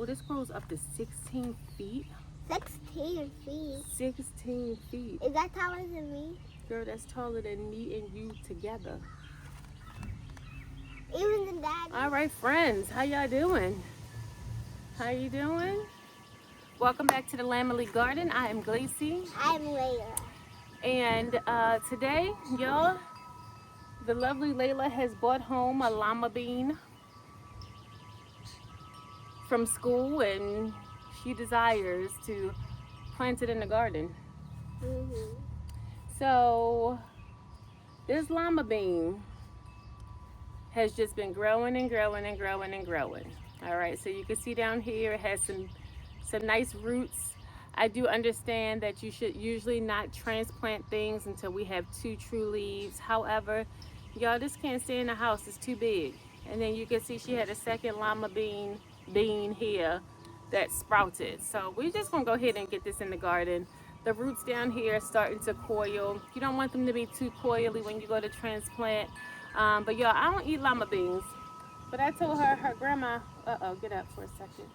Oh, this grows up to 16 feet. 16 feet. 16 feet. Is that taller than me? Girl, that's taller than me and you together. Even than Daddy. All right, friends, how y'all doing? How you doing? Welcome back to the Lamely Garden. I am Glacy. I'm Layla. And today, y'all, the lovely Layla has brought home a llama bean from school, and she desires to plant it in the garden. So this llama bean has just been growing and growing and growing and growing. All right, so you can see down here it has some nice roots. I do understand that you should usually not transplant things until we have 2 true leaves. However, y'all, this can't stay in the house, it's too big. And then you can see she had a second llama bean here that sprouted. So we're just gonna go ahead and get this in the garden. The roots down here are starting to coil. You don't want them to be too coily when you go to transplant. But y'all, I don't eat llama beans. But I told her grandma, get up for a second.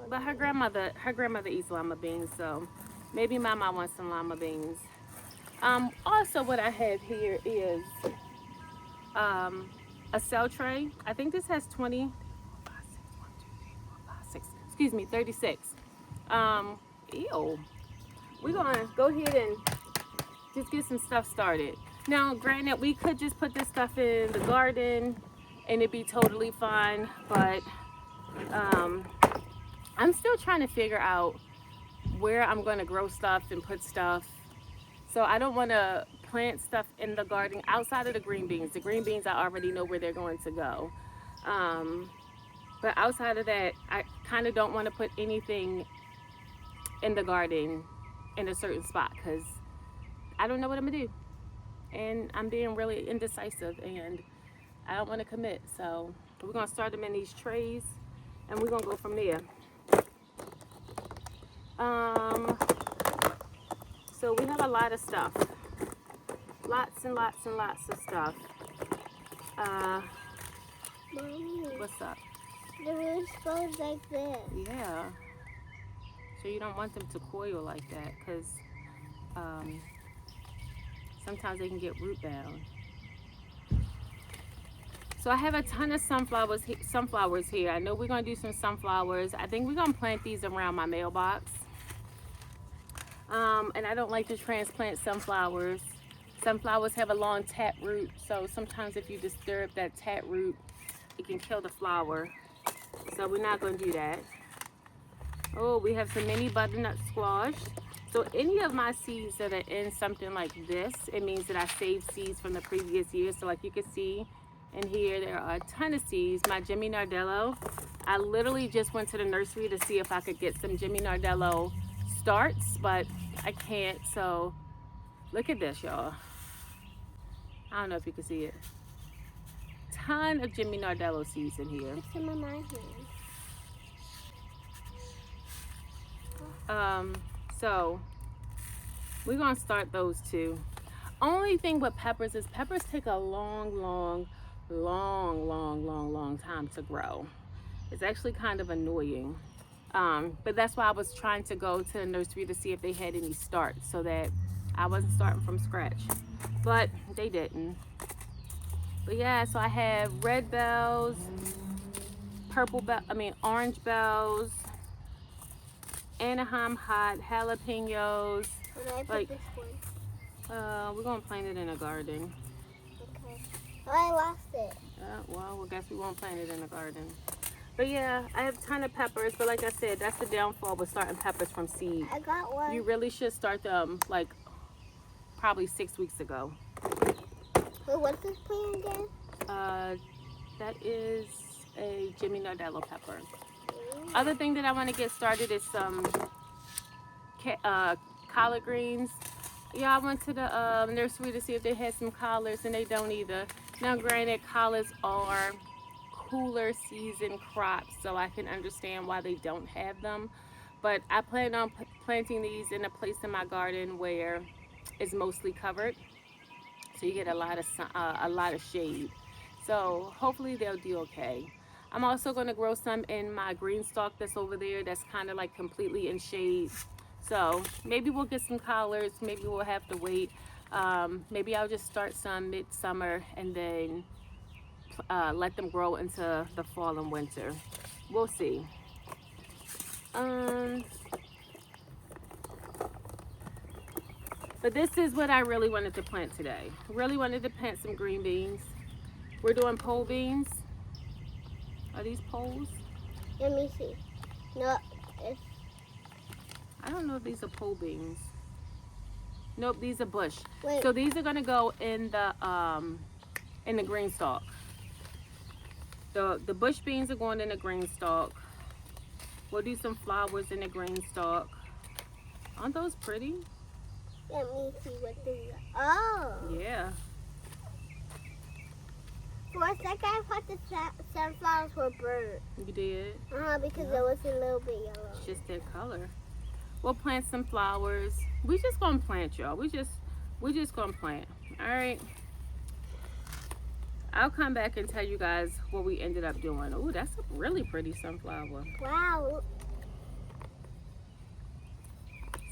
But her grandmother eats llama beans, so maybe Mama wants some llama beans. Also what I have here is a cell tray. I think this has 20, 36. Ew. We're gonna go ahead and just get some stuff started. Now, granted, we could just put this stuff in the garden and it'd be totally fine, but I'm still trying to figure out where I'm going to grow stuff and put stuff. So I don't want to plant stuff in the garden outside of the green beans. The green beans, I already know where they're going to go. But outside of that, I kind of don't want to put anything in the garden in a certain spot because I don't know what I'm going to do. And I'm being really indecisive and I don't want to commit. So we're going to start them in these trays and we're going to go from there. So we have a lot of stuff. Lots and lots and lots of stuff. Mommy, What's up? the roots goes like this. Yeah. So you don't want them to coil like that because sometimes they can get root bound. So I have a ton of sunflowers here. I know we're going to do some sunflowers. I think we're going to plant these around my mailbox. And I don't like to transplant sunflowers. Sunflowers have a long tap root, so sometimes if you disturb that tap root, it can kill the flower. So we're not going to do that. Oh, we have some mini butternut squash. So any of my seeds that are in something like this, it means that I saved seeds from the previous year. So like you can see in here, there are a ton of seeds. My Jimmy Nardello, I literally just went to the nursery to see if I could get some Jimmy Nardello starts, but I can't. So look at this, y'all. I don't know if you can see it. Ton of Jimmy Nardello seeds in here. Put some in my hand. So we're gonna start those two. Only thing with peppers is peppers take a long time to grow. It's actually kind of annoying. But that's why I was trying to go to the nursery to see if they had any starts so that I wasn't starting from scratch. But they didn't. But yeah, so I have red bells, orange bells, Anaheim hot, jalapenos. When I put Like, this one. we're gonna plant it in a garden. Okay. Oh, I lost it. Well, I guess we won't plant it in the garden. But yeah, I have a ton of peppers, but like I said, that's the downfall with starting peppers from seed. I got one. You really should start them like probably 6 weeks ago. Wait, what's this plant again? That is a Jimmy Nardello pepper. Other thing that I want to get started is some collard greens. Yeah, I went to the nursery to see if they had some collards, and they don't either. Now, granted, collards are cooler season crops, so I can understand why they don't have them. But I plan on planting these in a place in my garden where it's mostly covered, so you get a lot of shade. So hopefully they'll do okay. I'm also going to grow some in my green stalk that's over there that's kind of like completely in shade. So maybe we'll get some collards. Maybe we'll have to wait. Maybe I'll just start some midsummer and then let them grow into the fall and winter. We'll see. But this is what I really wanted to plant today. Really wanted to plant some green beans. We're doing pole beans. Are these poles? Let me see. No, it's I don't know if these are pole beans. Nope, these are bush. wait. So these are gonna go in the green stalk. The bush beans are going in the green stalk. We'll do some flowers in the green stalk. Aren't those pretty? Let me see what these are. Oh. Yeah. For a second, I thought the sunflowers were burnt. You did. Because Yeah. it was a little bit yellow. It's just their color. We'll plant some flowers. We just gonna plant, y'all. We just gonna plant. All right. I'll come back and tell you guys what we ended up doing. Oh, that's a really pretty sunflower. Wow.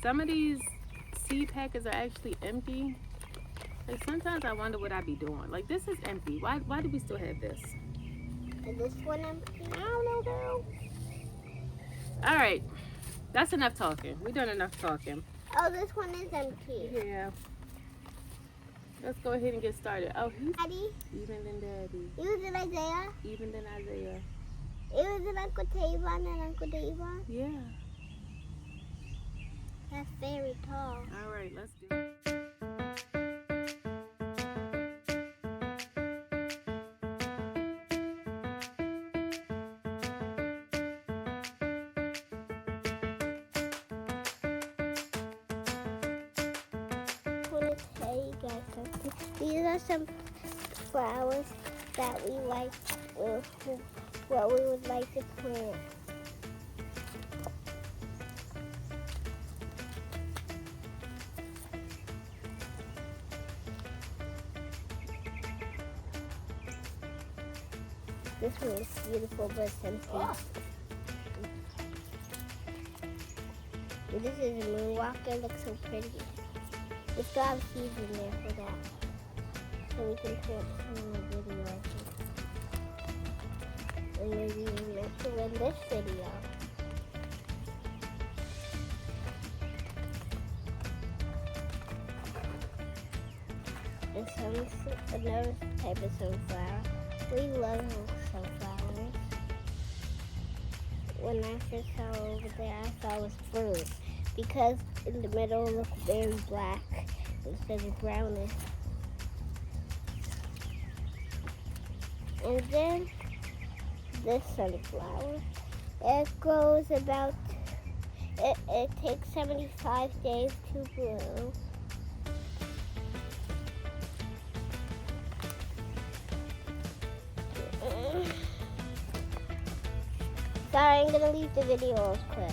Some of these seed packets are actually empty. Like sometimes I wonder what I be doing. Like this is empty. Why do we still have this? Is this one empty? I don't know, girl. All right. That's enough talking. We done enough talking. Oh, this one is empty. Yeah. Let's go ahead and get started. Oh, he's Daddy, even than Daddy. you was in Isaiah. Even than Isaiah. It was in Uncle Tavon and Uncle Davon. Yeah. That's very tall. All right, let's do it. I want to tell you guys something. These are some flowers that we like, what we would like to plant. This one is beautiful, but it's empty. This is a moonwalker. It looks so pretty. It's got seeds in there for that. So we can plant some in the video, I think. And maybe we meant to in this video. And another type of sunflower. We love sunflowers. When I first saw over there, I thought it was fruit because in the middle it looked very black instead of brownish. And then this sunflower, it grows about, it takes 75 days to grow. Sorry, I'm gonna leave the video off clip.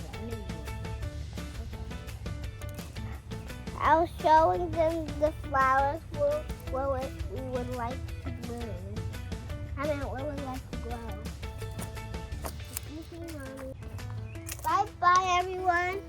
I was showing them the flowers we would like to bloom. I mean, what we would like to grow. Excuse me, Mommy. Bye-bye, everyone.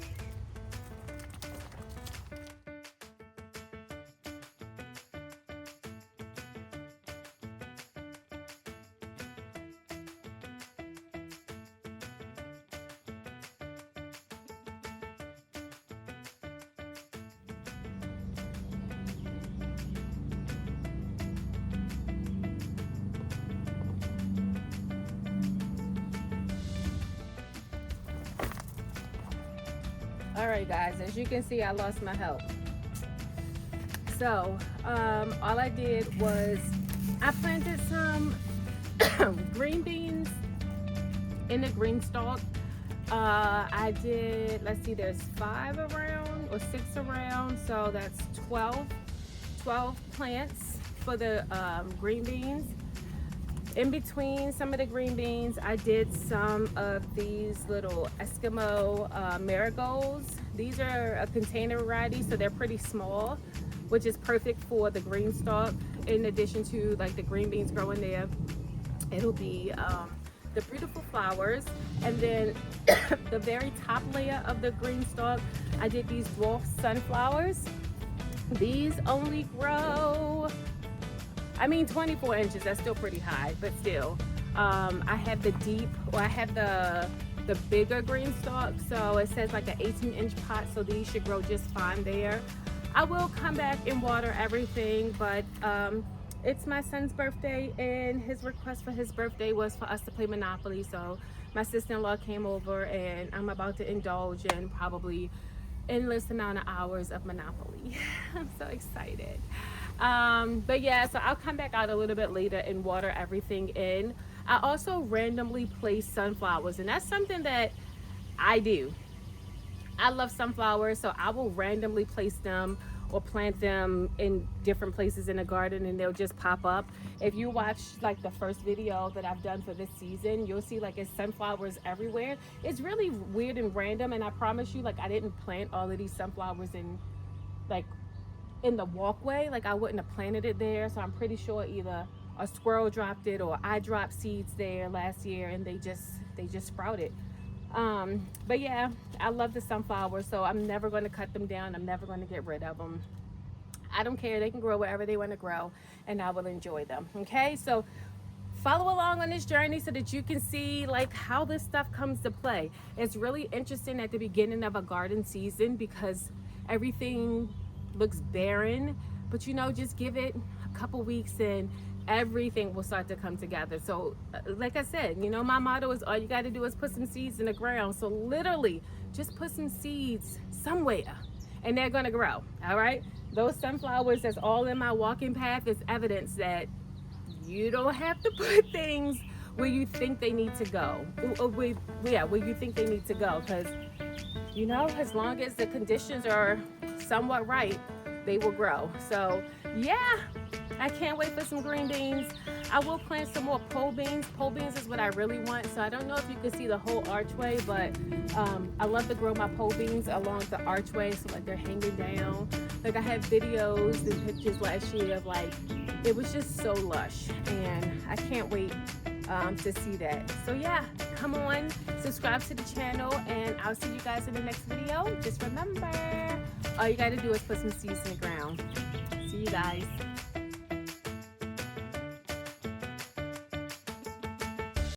All right, guys, as you can see, I lost my help. So all I did was I planted some green beans in the green stalk. I did, let's see, there's 5 around or 6 around, so that's 12 plants for the green beans. In between some of the green beans, I did some of these little Eskimo marigolds. These are a container variety, so they're pretty small, which is perfect for the green stalk. In addition to like the green beans growing there, it'll be the beautiful flowers, and then the very top layer of the green stalk, I did these dwarf sunflowers. These only grow, I mean 24 inches, that's still pretty high, but still. I have the deep, or I have the bigger green stalk, so it says like an 18-inch pot, so these should grow just fine there. I will come back and water everything, but it's my son's birthday, and his request for his birthday was for us to play Monopoly. So my sister-in-law came over, and I'm about to indulge in probably endless amount of hours of Monopoly. I'm so excited. But yeah, so I'll come back out a little bit later and water everything in. I also randomly place sunflowers, and that's something that I do. I love sunflowers, so I will randomly place them or plant them in different places in the garden, and they'll just pop up. If you watch like the first video that I've done for this season, you'll see like it's sunflowers everywhere. It's really weird and random, and I promise you, like, I didn't plant all of these sunflowers in the walkway. Like, I wouldn't have planted it there, so I'm pretty sure either a squirrel dropped it or I dropped seeds there last year, and they just sprouted. But yeah, I love the sunflowers, so I'm never going to cut them down. I'm never going to get rid of them. I don't care. They can grow wherever they want to grow, and I will enjoy them. Okay, so follow along on this journey so that you can see like how this stuff comes to play. It's really interesting at the beginning of a garden season because everything looks barren, but you know, just give it a couple weeks and everything will start to come together. So like I said, you know, my motto is all you got to do is put some seeds in the ground. So literally just put some seeds somewhere and they're going to grow. All right, those sunflowers that's all in my walking path is evidence that you don't have to put things where you think they need to go, where you think they need to go, because you know, as long as the conditions are somewhat right, they will grow. So yeah, I can't wait for some green beans. I will plant some more pole beans. Pole beans is what I really want. So I don't know if you can see the whole archway, but I love to grow my pole beans along the archway, so like they're hanging down. Like I had videos and pictures last year of like, it was just so lush, and I can't wait to see that. So yeah, come on, subscribe to the channel, and I'll see you guys in the next video. Just remember, all you gotta do is put some seeds in the ground. See you guys.